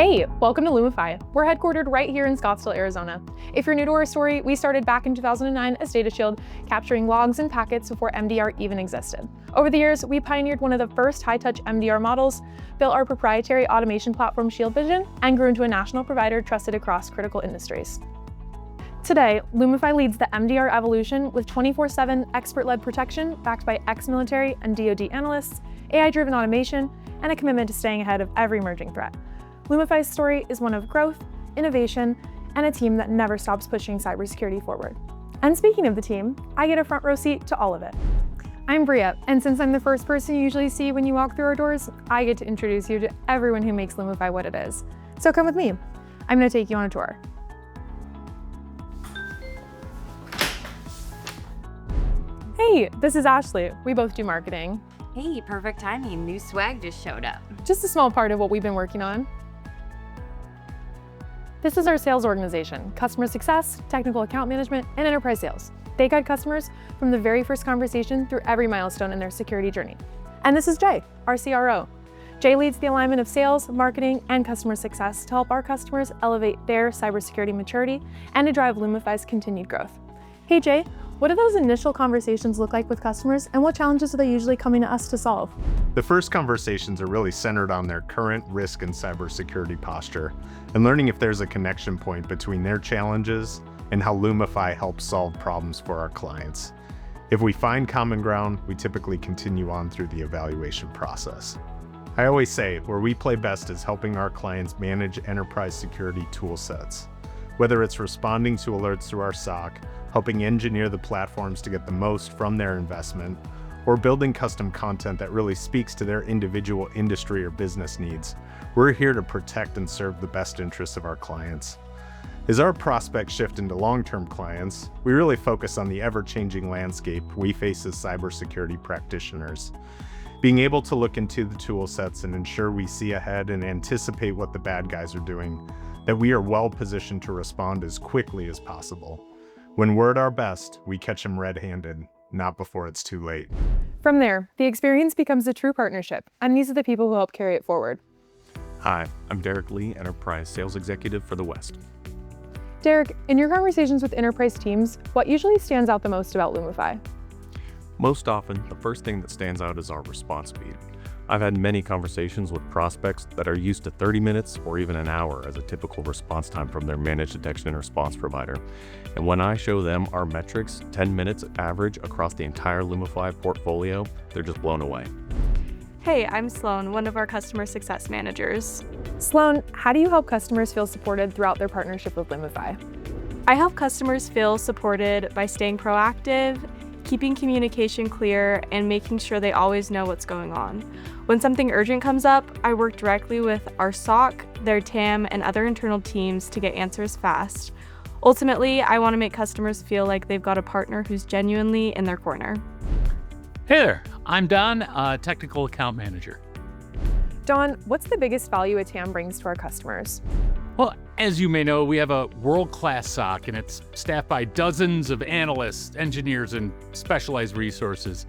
Hey, welcome to Lumifi. We're headquartered right here in Scottsdale, Arizona. If you're new to our story, we started back in 2009 as DataShield, capturing logs and packets before MDR even existed. Over the years, we pioneered one of the first high-touch MDR models, built our proprietary automation platform ShieldVision, and grew into a national provider trusted across critical industries. Today, Lumifi leads the MDR evolution with 24/7 expert-led protection backed by ex-military and DoD analysts, AI-driven automation, and a commitment to staying ahead of every emerging threat. Lumifi's story is one of growth, innovation, and a team that never stops pushing cybersecurity forward. And speaking of the team, I get a front row seat to all of it. I'm Bria, and since I'm the first person you usually see when you walk through our doors, I get to introduce you to everyone who makes Lumifi what it is. So come with me. I'm going to take you on a tour. Hey, this is Ashley. We both do marketing. Hey, perfect timing. New swag just showed up. Just a small part of what we've been working on. This is our sales organization: customer success, technical account management, and enterprise sales. They guide customers from the very first conversation through every milestone in their security journey. And this is Jay, our CRO. Jay leads the alignment of sales, marketing, and customer success to help our customers elevate their cybersecurity maturity and to drive Lumifi's continued growth. Hey Jay, what do those initial conversations look like with customers, and what challenges are they usually coming to us to solve? The first conversations are really centered on their current risk and cybersecurity posture, and learning if there's a connection point between their challenges and how Lumifi helps solve problems for our clients. If we find common ground, we typically continue on through the evaluation process. I always say, where we play best is helping our clients manage enterprise security tool sets. Whether it's responding to alerts through our SOC, helping engineer the platforms to get the most from their investment, or building custom content that really speaks to their individual industry or business needs, we're here to protect and serve the best interests of our clients. As our prospects shift into long-term clients, we really focus on the ever-changing landscape we face as cybersecurity practitioners. Being able to look into the tool sets and ensure we see ahead and anticipate what the bad guys are doing, that we are well positioned to respond as quickly as possible. When we're at our best, we catch them red-handed, not before it's too late. From there, the experience becomes a true partnership, and these are the people who help carry it forward. Hi, I'm Derek Lee, Enterprise Sales Executive for the West. Derek, in your conversations with enterprise teams, what usually stands out the most about Lumifi? Most often, the first thing that stands out is our response speed. I've had many conversations with prospects that are used to 30 minutes or even an hour as a typical response time from their managed detection and response provider. And when I show them our metrics, 10 minutes average across the entire Lumifi portfolio, they're just blown away. Hey, I'm Sloan, one of our customer success managers. Sloan, how do you help customers feel supported throughout their partnership with Lumifi? I help customers feel supported by staying proactive, keeping communication clear, and making sure they always know what's going on. When something urgent comes up, I work directly with our SOC, their TAM, and other internal teams to get answers fast. Ultimately, I want to make customers feel like they've got a partner who's genuinely in their corner. Hey there, I'm Don, Technical Account Manager. Don, what's the biggest value a TAM brings to our customers? Well, as you may know, we have a world-class SOC, and it's staffed by dozens of analysts, engineers, and specialized resources.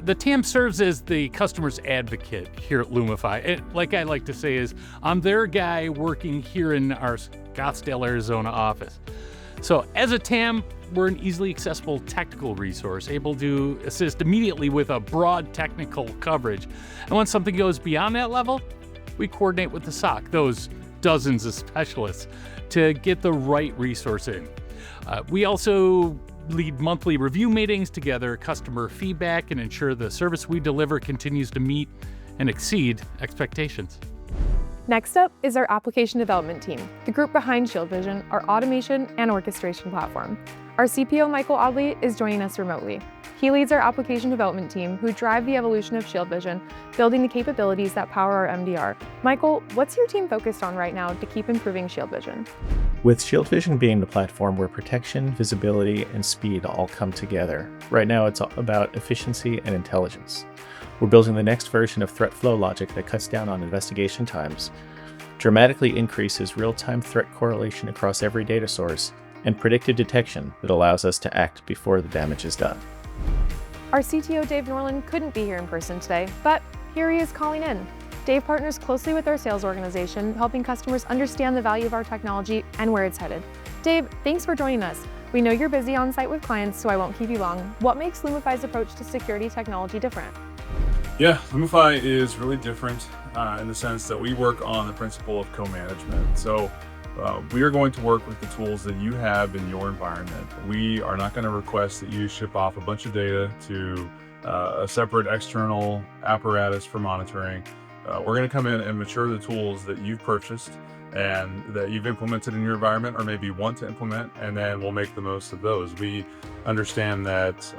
The TAM serves as the customer's advocate here at Lumifi. Like I like to say is, I'm their guy working here in our Scottsdale, Arizona office. So as a TAM, we're an easily accessible technical resource, able to assist immediately with a broad technical coverage. And when something goes beyond that level, we coordinate with the SOC, those dozens of specialists, to get the right resource in. We also lead monthly review meetings to gather customer feedback and ensure the service we deliver continues to meet and exceed expectations. Next up is our application development team, the group behind ShieldVision, our automation and orchestration platform. Our CPO, Michael Audley, is joining us remotely. He leads our application development team who drive the evolution of ShieldVision, building the capabilities that power our MDR. Michael, what's your team focused on right now to keep improving ShieldVision? With ShieldVision being the platform where protection, visibility, and speed all come together, right now it's all about efficiency and intelligence. We're building the next version of threat flow logic that cuts down on investigation times, dramatically increases real-time threat correlation across every data source, and predictive detection that allows us to act before the damage is done. Our CTO, Dave Norland, couldn't be here in person today, but here he is calling in. Dave partners closely with our sales organization, helping customers understand the value of our technology and where it's headed. Dave, thanks for joining us. We know you're busy on site with clients, so I won't keep you long. What makes Lumifi's approach to security technology different? Yeah, Lumifi is really different in the sense that we work on the principle of co-management. So we are going to work with the tools that you have in your environment. We are not going to request that you ship off a bunch of data to a separate external apparatus for monitoring. We're going to come in and mature the tools that you've purchased and that you've implemented in your environment or maybe want to implement, and then we'll make the most of those. We understand that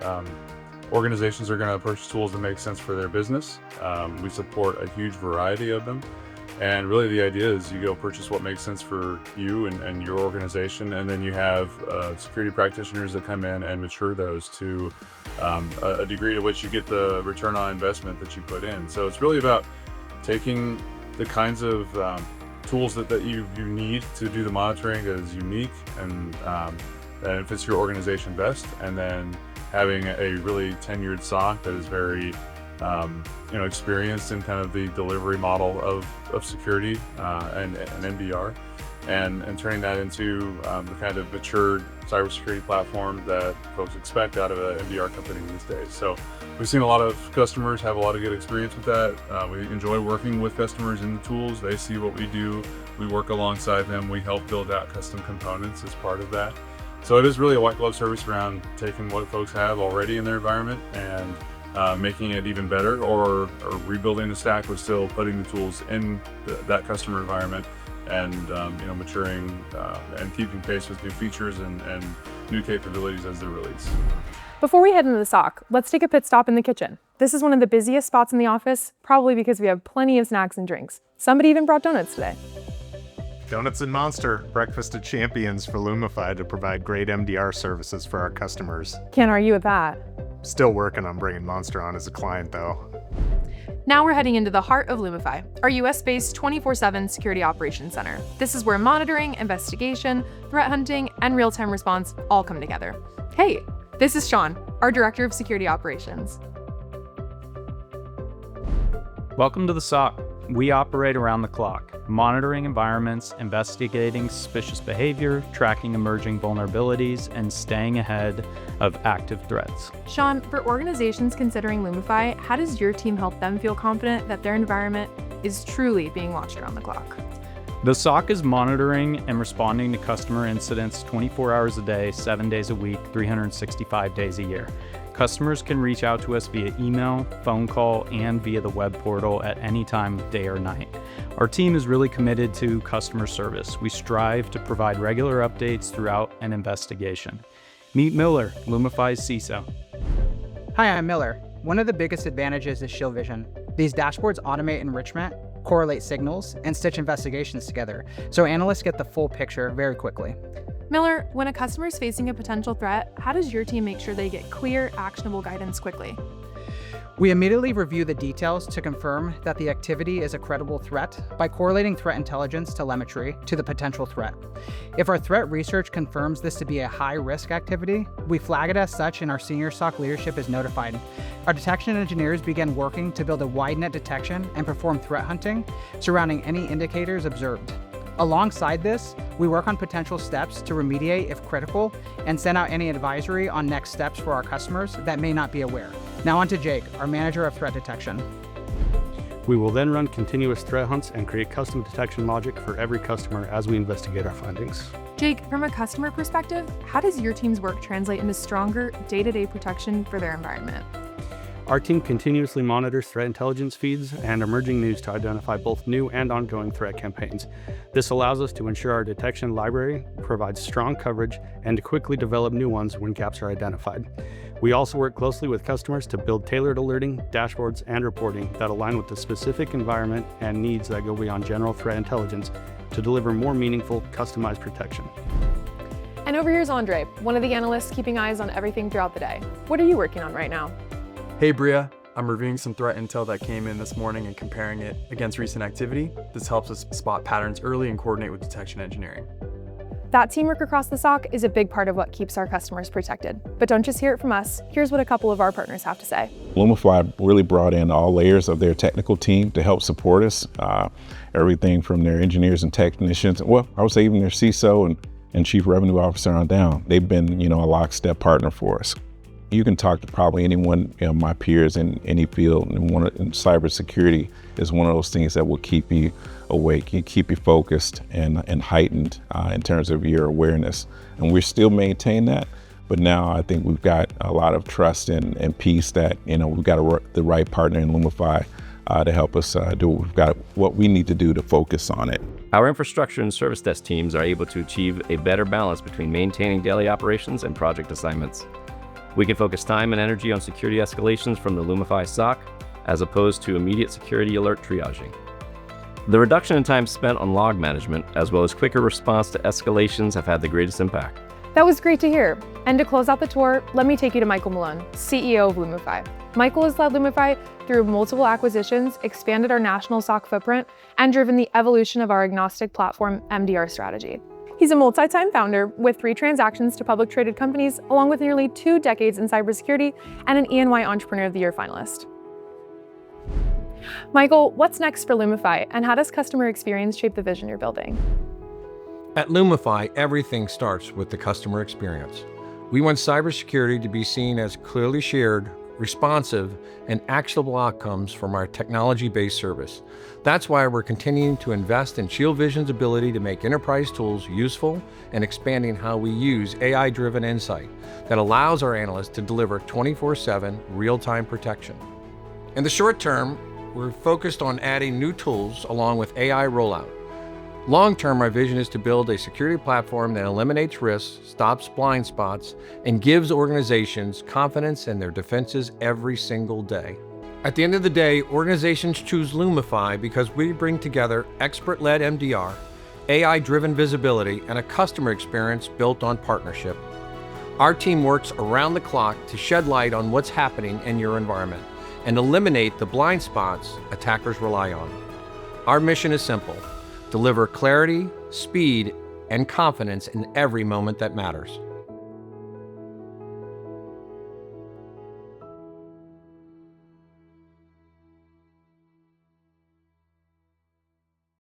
organizations are going to purchase tools that make sense for their business. We support a huge variety of them. And really the idea is you go purchase what makes sense for you and your organization, and then you have security practitioners that come in and mature those to a degree to which you get the return on investment that you put in. So it's really about taking the kinds of tools that you need to do the monitoring that is unique and it fits your organization best, and then having a really tenured SOC that is very experienced in kind of the delivery model of security and NDR, and turning that into the kind of matured cybersecurity platform that folks expect out of an NDR company these days. So we've seen a lot of customers have a lot of good experience with that. We enjoy working with customers in the tools. They see what we do. We work alongside them. We help build out custom components as part of that. So it is really a white glove service around taking what folks have already in their environment and making it even better, or rebuilding the stack, but still putting the tools in that customer environment and maturing and keeping pace with new features and new capabilities as they're released. Before we head into the SOC, let's take a pit stop in the kitchen. This is one of the busiest spots in the office, probably because we have plenty of snacks and drinks. Somebody even brought donuts today. Donuts and Monster, breakfast of champions for Lumifi to provide great MDR services for our customers. Can't argue with that. Still working on bringing Monster on as a client though. Now we're heading into the heart of Lumifi, our US-based 24/7 security operations center. This is where monitoring, investigation, threat hunting, and real-time response all come together. Hey, this is Sean, our Director of Security Operations. Welcome to the SOC. We operate around the clock, monitoring environments, investigating suspicious behavior, tracking emerging vulnerabilities, and staying ahead of active threats. Sean, for organizations considering Lumifi, how does your team help them feel confident that their environment is truly being watched around the clock? The SOC is monitoring and responding to customer incidents 24 hours a day, 7 days a week, 365 days a year. Customers can reach out to us via email, phone call, and via the web portal at any time of day or night. Our team is really committed to customer service. We strive to provide regular updates throughout an investigation. Meet Miller, Lumifi's CISO. Hi, I'm Miller. One of the biggest advantages is ShieldVision. These dashboards automate enrichment, correlate signals, and stitch investigations together, so analysts get the full picture very quickly. Miller, when a customer is facing a potential threat, how does your team make sure they get clear, actionable guidance quickly? We immediately review the details to confirm that the activity is a credible threat by correlating threat intelligence telemetry to the potential threat. If our threat research confirms this to be a high-risk activity, we flag it as such and our senior SOC leadership is notified. Our detection engineers begin working to build a wide net detection and perform threat hunting surrounding any indicators observed. Alongside this, we work on potential steps to remediate if critical and send out any advisory on next steps for our customers that may not be aware. Now on to Jake, our manager of threat detection. We will then run continuous threat hunts and create custom detection logic for every customer as we investigate our findings. Jake, from a customer perspective, how does your team's work translate into stronger day-to-day protection for their environment? Our team continuously monitors threat intelligence feeds and emerging news to identify both new and ongoing threat campaigns. This allows us to ensure our detection library provides strong coverage and to quickly develop new ones when gaps are identified. We also work closely with customers to build tailored alerting, dashboards, and reporting that align with the specific environment and needs that go beyond general threat intelligence to deliver more meaningful, customized protection. And over here's Andre, one of the analysts keeping eyes on everything throughout the day. What are you working on right now? Hey Bria, I'm reviewing some threat intel that came in this morning and comparing it against recent activity. This helps us spot patterns early and coordinate with detection engineering. That teamwork across the SOC is a big part of what keeps our customers protected. But don't just hear it from us. Here's what a couple of our partners have to say. Lumify really brought in all layers of their technical team to help support us. Everything from their engineers and technicians, well, I would say even their CISO and chief revenue officer on down. They've been, a lockstep partner for us. You can talk to probably anyone, my peers in any field, and cybersecurity is one of those things that will keep you awake, keep you focused and heightened in terms of your awareness. And we're still maintaining that, but now I think we've got a lot of trust and peace that, we've got the right partner in Lumifi to help us do what we need to do to focus on it. Our infrastructure and service desk teams are able to achieve a better balance between maintaining daily operations and project assignments. We can focus time and energy on security escalations from the Lumifi SOC, as opposed to immediate security alert triaging. The reduction in time spent on log management, as well as quicker response to escalations, have had the greatest impact. That was great to hear. And to close out the tour, let me take you to Michael Malone, CEO of Lumifi. Michael has led Lumifi through multiple acquisitions, expanded our national SOC footprint, and driven the evolution of our agnostic platform MDR strategy. He's a multi-time founder with 3 transactions to public traded companies, along with nearly 2 decades in cybersecurity and an E&Y Entrepreneur of the Year finalist. Michael, what's next for Lumifi, and how does customer experience shape the vision you're building? At Lumifi, everything starts with the customer experience. We want cybersecurity to be seen as clearly shared, responsive, and actionable outcomes from our technology-based service. That's why we're continuing to invest in ShieldVision's ability to make enterprise tools useful and expanding how we use AI-driven insight that allows our analysts to deliver 24/7 real-time protection. In the short term, we're focused on adding new tools along with AI rollout. Long-term, our vision is to build a security platform that eliminates risks, stops blind spots, and gives organizations confidence in their defenses every single day. At the end of the day, organizations choose Lumifi because we bring together expert-led MDR, AI-driven visibility, and a customer experience built on partnership. Our team works around the clock to shed light on what's happening in your environment and eliminate the blind spots attackers rely on. Our mission is simple: deliver clarity, speed, and confidence in every moment that matters.